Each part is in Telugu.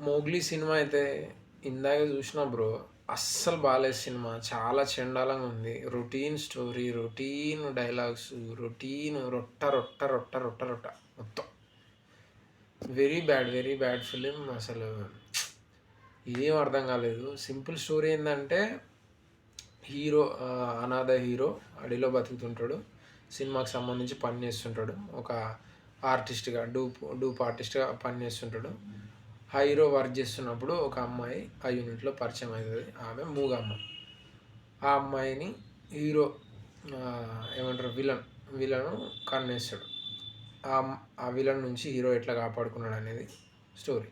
'మోగ్లీ' సినిమా అయితే ఇందాకే చూసినా బ్రో. అస్సలు బాలేదు సినిమా. చాలా చెండాలంగా ఉంది. Routine story, routine dialogues, routine రొట్ట, రొట్ట, రొట్ట, రొట్ట, రొట్ట మొత్తం. వెరీ బ్యాడ్ ఫిలిం అసలు. ఏం అర్థం కాలేదు. సింపుల్ స్టోరీ ఏందంటే హీరో అనాథ హీరో అడవిలో బతుకుతుంటాడు. సినిమాకి సంబంధించి పని చేస్తుంటాడు. ఒక ఆర్టిస్ట్‌గా డూప్ ఆర్టిస్ట్‌గా పని చేస్తుంటాడు. హీరో వర్క్ చేస్తున్నప్పుడు ఒక అమ్మాయి ఆ యూనిట్‌లో పరిచయం అవుతది. ఆమె మూగమ్మ. ఆ అమ్మాయిని హీరో ఏమంటారు విలను కన్నేస్తాడు. ఆ విలన్ నుంచి హీరో ఎట్లా కాపాడుకున్నాడనేది స్టోరీ.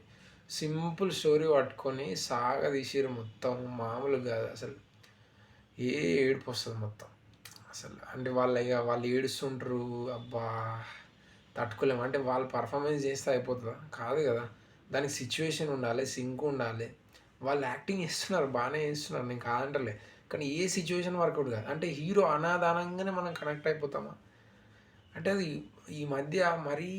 సింపుల్ స్టోరీ పట్టుకొని సాగదీసిర్రు మొత్తం. మామూలుగా కాదు అసలు. ఏడుపొస్తది మొత్తం. అసలు అంటే వాళ్ళు ఏడుస్తుంటారు. అబ్బా! తట్టుకోలేము. అంటే వాళ్ళు పర్ఫార్మెన్స్ చేస్తే అయిపోతదా? కాదు కదా! దానికి సిచ్యుయేషన్ ఉండాలి, సింక్ ఉండాలి. వాళ్ళు యాక్టింగ్ చేస్తున్నారు, బానే చేస్తున్నారు. నేను కాదంటలే. కానీ ఏ సిచ్యుయేషన్ వర్కౌట్ కాదు. అంటే హీరో అనాథ అనంగానే మనం కనెక్ట్ అయిపోతామా? అంటే అది ఈ మధ్య మరీ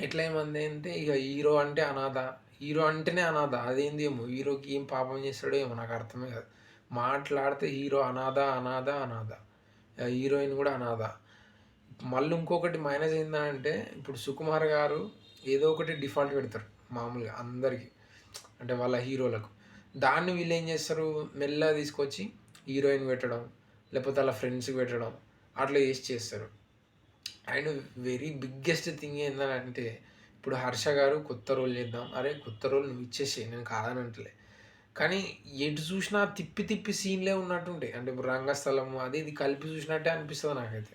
ఎట్లా ఏమందంటే ఇక హీరో అంటే అనాథ. హీరో అంటేనే అనాథ. అదేందేమో హీరోకి ఏం పాపం చేస్తాడో ఏమో నాకు అర్థమే కాదు. మాట్లాడితే హీరో అనాథ, అనాథ, అనాథ. హీరోయిన్ కూడా అనాథ. మళ్ళీ ఇంకొకటి మైనస్ ఏందంటే ఇప్పుడు సుకుమార్ గారు ఏదో ఒకటి డిఫాల్ట్ పెడతారు మామూలుగా అందరికి. అంటే వాళ్ళ హీరోలకు. దాన్ని వీళ్ళు ఏం చేస్తారు మెల్లగా తీసుకొచ్చి హీరోయిన్ పెట్టడం, లేకపోతే వాళ్ళ ఫ్రెండ్స్‌కి పెట్టడం అట్లా చేస్తారు. అండ్ వెరీ బిగ్గెస్ట్ థింగ్ ఏంటంటే ఇప్పుడు 'హర్ష' గారు కొత్త రోల్ చేద్దాం. అరే కొత్త రోల్ నువ్వు ఇచ్చేసేయి నేను కాదనట్లే. కానీ ఎటు చూసినా తిప్పి తిప్పి సీన్‌లే ఉన్నట్టుంటాయి. అంటే ఇప్పుడు 'రంగస్థలం' అది ఇది కలిపి చూసినట్టే అనిపిస్తది నాకైతే.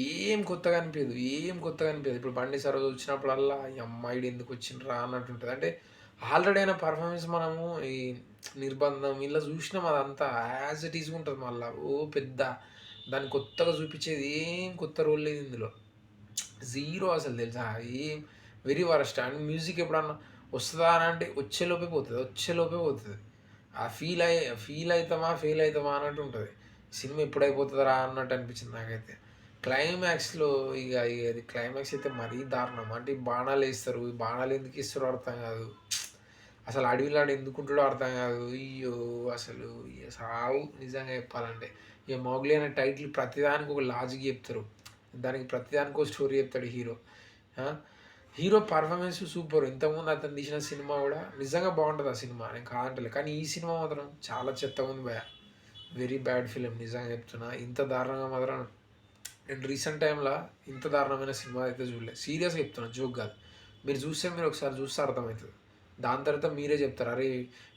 ఏం కొత్తగా అనిపియదు. ఇప్పుడు 'బండి సరోజ' వచ్చినప్పుడల్లా ఈ అమ్మ ఈడెందుకొచ్చిండ్రా అన్నట్టుంటది. అంటే ఆల్రెడీ అయిన పర్ఫార్మెన్స్ మనము ఈ 'నిర్బంధం' ఇలా చూసినాం అదంతా యాజ్ ఇట్ ఈస్‌గా ఉంటది మళ్ళా. పెద్ద దాన్ని కొత్తగా చూపించేది ఏం కొత్త రోల్ లేదు ఇందులో. జీరో అసలు తెలుసా? ఏం వెరీ వరస్ట్. అండ్ మ్యూజిక్ ఎప్పుడన్నా వస్తదా అని అంటే వచ్చేలోపే పోతది. ఆ ఫీల్ అయితామా, ఫెయిల్ అయితామా అన్నట్టు ఉంటది. సినిమా ఎప్పుడైపోతదిరా అన్నట్టు అనిపించింది నాకైతే. క్లైమాక్స్‌లో ఇగ అది క్లైమాక్స్ అయితే మరీ దారుణం. అంటే ఈ బాణాలేస్తారు. ఈ బాణాలు ఎందుకు ఇస్తారో అర్థం కాదు. అసలు అడవిలో ఆడు ఎందుకుంటాడో అర్థం కాదు. అయ్యో! అసలు ఇగ సావు నిజంగా చెప్పాలంటే. ఇగ 'మోగ్లీ' అనే టైటిల్ ప్రతిదానికి ఒక లాజిక్ చెప్తారు. దానికి ప్రతిదానికి ఒక స్టోరీ చెప్తాడు హీరో. ఆ! Hero performance super. ఇంతకుముందు అతను తీసిన సినిమా కూడా నిజంగా బావుంటది ఆ సినిమా. నేను కాదంటలే. కానీ ఈ సినిమా మాత్రం చాలా చెత్తగుంది భయ్యా. వెరీ బ్యాడ్ ఫిల్మ్ నిజంగా చెప్తున్నా. ఇంత దారుణంగా మాత్రం నేను రీసెంట్ టైమ్‌ల ఇంత దారుణమైన సినిమా అయితే చూడలే. సీరియస్‌గా చెప్తున్నా జోక్ కాదు. మీరు ఒకసారి చూస్తే అర్థమైతది. దాని తర్వాత మీరే చెప్తారు. అరే!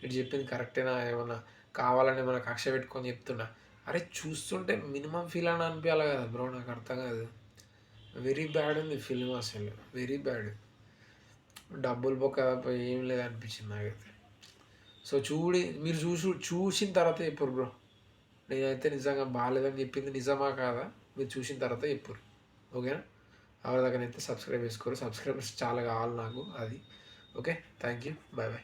ఈడు చెప్పింది కరెక్టేనా? ఏమన్నా కావాలని ఏమన్నా కక్ష పెట్టుకొని చెప్తున్నా. అరే! చూస్తుంటే మినిమమ్ ఫీల్ అన్నా అనిపియాలి కదా బ్రో! నాకు అర్థం కాదు. వెరీ బ్యాడ్ ఉంది ఫిల్మ్ అసలు. Very bad. డబ్బులు బొక్క తప్ప ఏం లేదనిపించింది నాకైతే. సో మీరు చూసిన తర్వాత చెప్పుర్రి బ్రో. నేనైతే నిజంగా బాలేదని చెప్పింది నిజమా కాదా? మీరు చూసిన తర్వాత చెప్పుర్రి. ఓకేనా? అప్పటిదాకానైతే సబ్స్క్రైబ్ చేసుకోర్రి. సబ్స్క్రైబర్స్ చాలా కావాలి నాకు అది. ఓకే. Thank you. బాయ్.